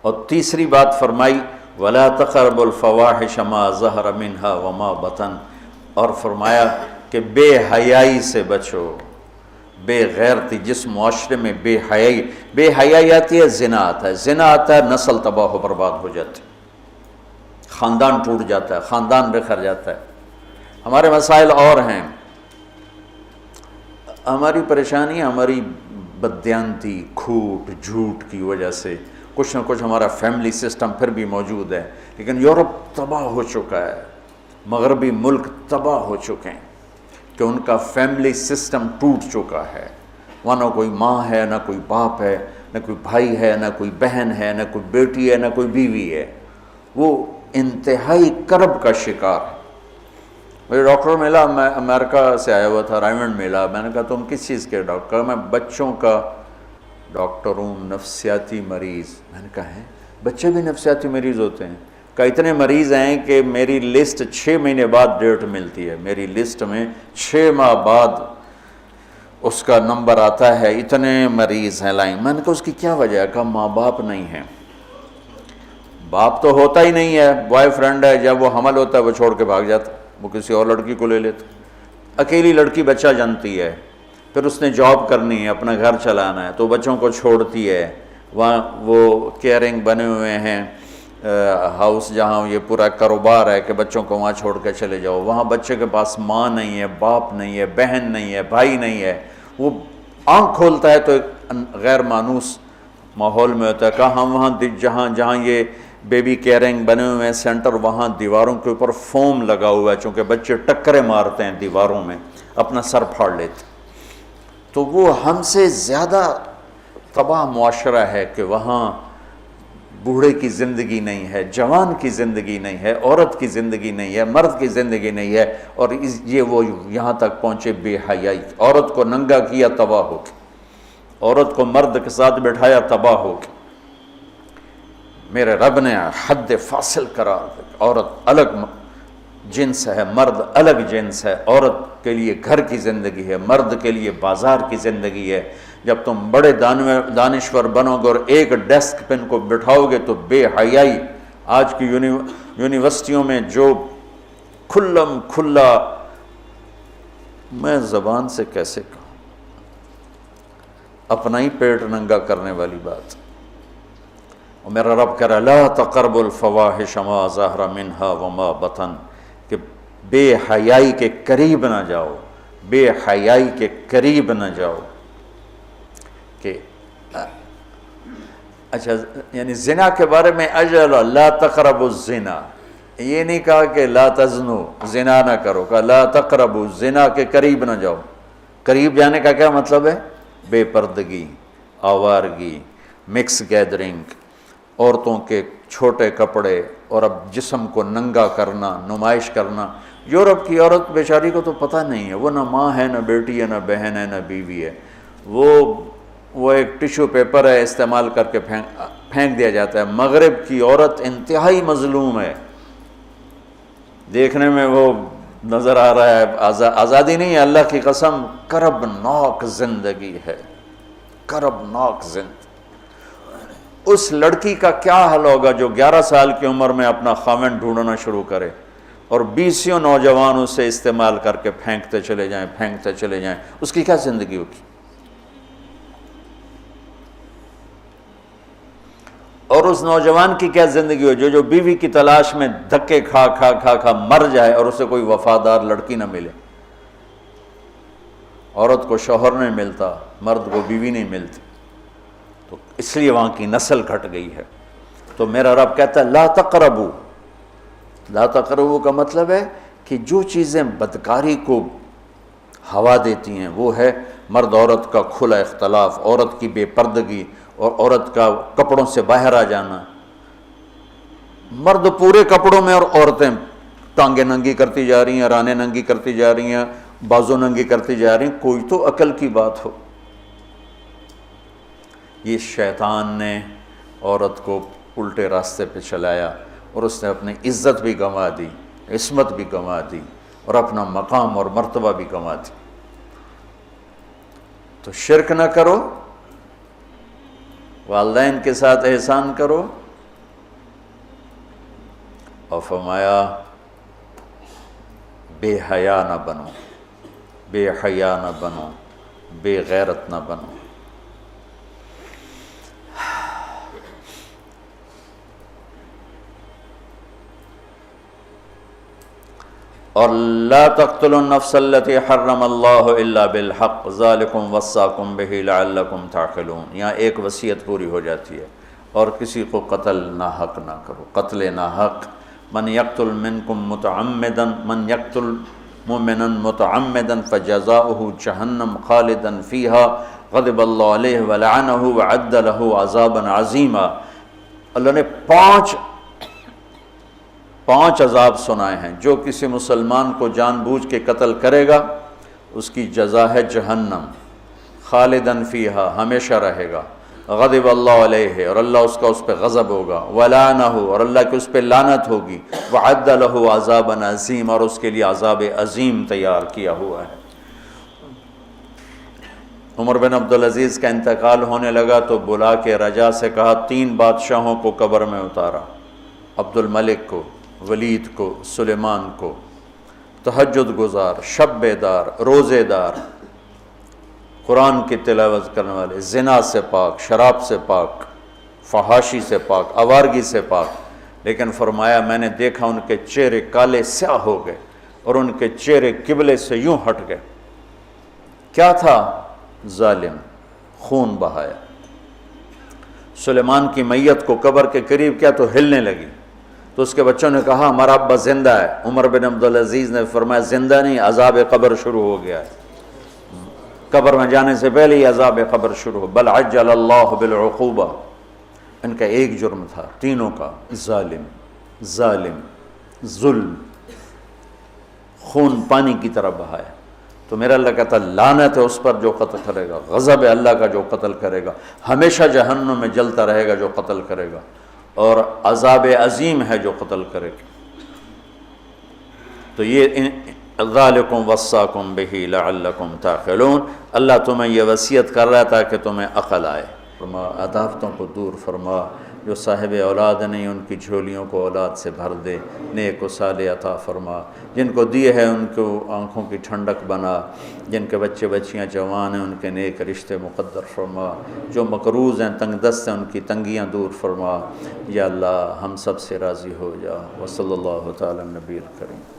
اور تیسری بات فرمائی وَلَا تَقْرَبُوا الْفَوَاحِشَ مَا ظَهَرَ مِنْهَا وَمَا بَطَنَ، اور فرمایا کہ بے حیائی سے بچو، بے غیرتی، جس معاشرے میں بے حیائی آتی ہے زنا آتا ہے، زنا آتا ہے نسل تباہ و برباد ہو جاتی ہے، خاندان ٹوٹ جاتا ہے، خاندان بکھر جاتا ہے۔ ہمارے مسائل اور ہیں، ہماری پریشانی ہماری بددیانتی، کھوٹ، جھوٹ کی وجہ سے کچھ نہ کچھ ہمارا فیملی سسٹم پھر بھی موجود ہے، لیکن یورپ تباہ ہو چکا ہے، مغربی ملک تباہ ہو چکے ہیں کہ ان کا فیملی سسٹم ٹوٹ چکا ہے، وہاں نہ کوئی ماں ہے، نہ کوئی باپ ہے، نہ کوئی بھائی ہے، نہ کوئی بہن ہے، نہ کوئی بیٹی ہے، نہ کوئی بیوی ہے، وہ انتہائی کرب کا شکار ہے۔ مجھے ڈاکٹر ملا، میں امریکہ سے آیا ہوا تھا، رائمنڈ ملا، میں نے کہا تم کس چیز کے ڈاکٹر؟ میں بچوں کا ڈاکٹر ہوں، نفسیاتی مریض۔ میں نے کہا ہے بچے بھی نفسیاتی مریض ہوتے ہیں؟ کہ اتنے مریض ہیں کہ میری لسٹ 6 مہینے بعد ڈیٹ ملتی ہے، میری لسٹ میں 6 ماہ بعد اس کا نمبر آتا ہے، اتنے مریض ہیں لائن۔ میں نے کہا اس کی کیا وجہ ہے؟ کہا ماں باپ نہیں ہیں۔ باپ تو ہوتا ہی نہیں ہے، بوائے فرینڈ ہے، جب وہ حمل ہوتا ہے وہ چھوڑ کے بھاگ جاتا ہے، وہ کسی اور لڑکی کو لے لیتا، اکیلی لڑکی بچہ جنتی ہے، پھر اس نے جاب کرنی ہے، اپنا گھر چلانا ہے، تو بچوں کو چھوڑتی ہے، وہاں وہ کیئرنگ بنے ہوئے ہیں ہاؤس، جہاں یہ پورا کاروبار ہے کہ بچوں کو وہاں چھوڑ کے چلے جاؤ، وہاں بچے کے پاس ماں نہیں ہے، باپ نہیں ہے، بہن نہیں ہے، بھائی نہیں ہے، وہ آنکھ کھولتا ہے تو ایک غیر مانوس ماحول میں ہوتا ہے۔ کہا ہم وہاں جہاں یہ بیبی کیئرنگ بنے ہوئے ہیں سینٹر، وہاں دیواروں کے اوپر فوم لگا ہوا ہے، چونکہ بچے ٹکرے مارتے ہیں دیواروں میں، اپنا سر پھاڑ لیتے، تو وہ ہم سے زیادہ تباہ معاشرہ ہے کہ وہاں بوڑھے کی زندگی نہیں ہے، جوان کی زندگی نہیں ہے، عورت کی زندگی نہیں ہے، مرد کی زندگی نہیں ہے، اور یہ وہ یہاں تک پہنچے بے حیائی، عورت کو ننگا کیا تباہ ہو کے، عورت کو مرد کے ساتھ بٹھایا تباہ ہو کے۔ میرے رب نے حد فاصل قرار دیا، عورت الگ جنس ہے، مرد الگ جنس ہے، عورت کے لیے گھر کی زندگی ہے، مرد کے لیے بازار کی زندگی ہے۔ جب تم بڑے دانشور بنو گے اور ایک ڈیسک پہ ان کو بٹھاؤ گے تو بے حیائی، آج کی یونیورسٹیوں میں جو کھلا میں زبان سے کیسے کہوں، اپنا ہی پیٹ ننگا کرنے والی بات، اور میرا رب کہہ رہا لا تقربوا الفواحش ما ظہر منہا وما بطن، کہ بے حیائی کے قریب نہ جاؤ، بے حیائی کے قریب نہ جاؤ۔ کہ اچھا یعنی زنا کے بارے میں اجل لا تقربوا الزنا، یہ نہیں کہا کہ لا تزنو، زنا نہ کرو، کہا لا تقربوا، زنا کے قریب نہ جاؤ۔ قریب جانے کا کیا مطلب ہے؟ بے پردگی، آوارگی، مکس گیدرنگ، عورتوں کے چھوٹے کپڑے، اور اب جسم کو ننگا کرنا، نمائش کرنا۔ یورپ کی عورت بیچاری کو تو پتہ نہیں ہے، وہ نہ ماں ہے، نہ بیٹی ہے، نہ بہن ہے، نہ بیوی ہے، وہ ایک ٹیشو پیپر ہے، استعمال کر کے پھینک دیا جاتا ہے۔ مغرب کی عورت انتہائی مظلوم ہے، دیکھنے میں وہ نظر آ رہا ہے آزادی نہیں ہے، اللہ کی قسم کربناک زندگی ہے، کربناک زندگی۔ اس لڑکی کا کیا حل ہوگا جو 11 سال کی عمر میں اپنا خاوند ڈھونڈنا شروع کرے اور 20 نوجوان اسے استعمال کر کے پھینکتے چلے جائیں، اس کی کیا زندگی ہوگی؟ اور اس نوجوان کی کیا زندگی ہو جو بیوی کی تلاش میں دھکے کھا مر جائے اور اسے کوئی وفادار لڑکی نہ ملے۔ عورت کو شوہر نہیں ملتا، مرد کو بیوی نہیں ملتی، تو اس لیے وہاں کی نسل گھٹ گئی ہے۔ تو میرا رب کہتا ہے لا تقربوا، لا تقربوا کا مطلب ہے کہ جو چیزیں بدکاری کو ہوا دیتی ہیں وہ ہے مرد عورت کا کھلا اختلاف، عورت کی بے پردگی، اور عورت کا کپڑوں سے باہر آ جانا، مرد پورے کپڑوں میں اور عورتیں ٹانگیں ننگی کرتی جا رہی ہیں، رانیں ننگی کرتی جا رہی ہیں، بازو ننگی کرتی جا رہی ہیں، کوئی تو عقل کی بات ہو۔ یہ شیطان نے عورت کو الٹے راستے پہ چلایا اور اس نے اپنی عزت بھی گنوا دی، عصمت بھی گنوا دی، اور اپنا مقام اور مرتبہ بھی گنوا دی۔ تو شرک نہ کرو، والدین کے ساتھ احسان کرو، اور فرمایا بے حیا نہ بنو، بے حیا نہ بنو، بے غیرت نہ بنو۔ اور لا تقتلوا النفس التي حرم اللہ الا بالحق ذالکم وصاکم بہ لعلکم تعقلون۔ یہاں ایک وصیت پوری ہو جاتی ہے، اور کسی کو قتل ناحق نہ کرو، قتل ناحق۔ من یقتل منکم متعمدا، من یقتل مؤمنا متعمدا فجزاؤہ جہنم خالدا فیہا غضب اللہ علیہ ولعنہ وعد لہ عذابا عظیما۔ اللہ نے پانچ عذاب سنائے ہیں۔ جو کسی مسلمان کو جان بوجھ کے قتل کرے گا اس کی جزا ہے جہنم، خالداً فیہا، ہمیشہ رہے گا، غضب اللہ علیہ، اور اللہ اس کا اس پہ غضب ہوگا، ولعنہ، اور اللہ کی اس پہ لعنت ہوگی، وعد لہ عذابا عظیم، اور اس کے لیے عذاب عظیم تیار کیا ہوا ہے۔ عمر بن عبدالعزیز کا انتقال ہونے لگا تو بلا کے رجا سے کہا 3 بادشاہوں کو قبر میں اتارا، عبد الملک کو، ولید کو، سلیمان کو، تہجد گزار، شب بیدار، روزے دار، قرآن کی تلاوت کرنے والے، زنا سے پاک، شراب سے پاک، فحاشی سے پاک، آوارگی سے پاک۔ لیکن فرمایا میں نے دیکھا ان کے چہرے کالے سیاہ ہو گئے اور ان کے چہرے قبلے سے یوں ہٹ گئے۔ کیا تھا؟ ظالم، خون بہایا۔ سلیمان کی میت کو قبر کے قریب کیا تو ہلنے لگی، تو اس کے بچوں نے کہا ہمارا ابا زندہ ہے۔ عمر بن عبدالعزیز نے فرمایا زندہ نہیں، عذاب قبر شروع ہو گیا ہے، قبر میں جانے سے پہلے ہی عذاب قبر شروع ہو۔ بل عجل اللہ بالعقوبہ۔ ان کا ایک جرم تھا تینوں کا، ظالم، ظلم، خون پانی کی طرح بہایا۔ تو میرا اللہ کہتا لعنت ہے اس پر جو قتل کرے گا، غضب ہے اللہ کا جو قتل کرے گا، ہمیشہ جہنم میں جلتا رہے گا جو قتل کرے گا، اور عذاب عظیم ہے جو قتل کرے گا۔ تو یہ ذالکم وصاکم بہ لعلکم تعقلون، اللہ تمہیں یہ وصیت کر رہا ہے تاکہ تمہیں عقل آئے۔ فرما عداوتوں کو دور فرما، جو صاحب اولاد نہیں ان کی جھولیوں کو اولاد سے بھر دے، نیک و صالح عطا فرما، جن کو دیے ہیں ان کو آنکھوں کی ٹھنڈک بنا، جن کے بچے بچیاں جوان ہیں ان کے نیک رشتے مقدر فرما، جو مقروض ہیں تنگ دست ہیں ان کی تنگیاں دور فرما۔ یا اللہ ہم سب سے راضی ہو جا۔ وصلی اللہ تعالی نبی الکریم۔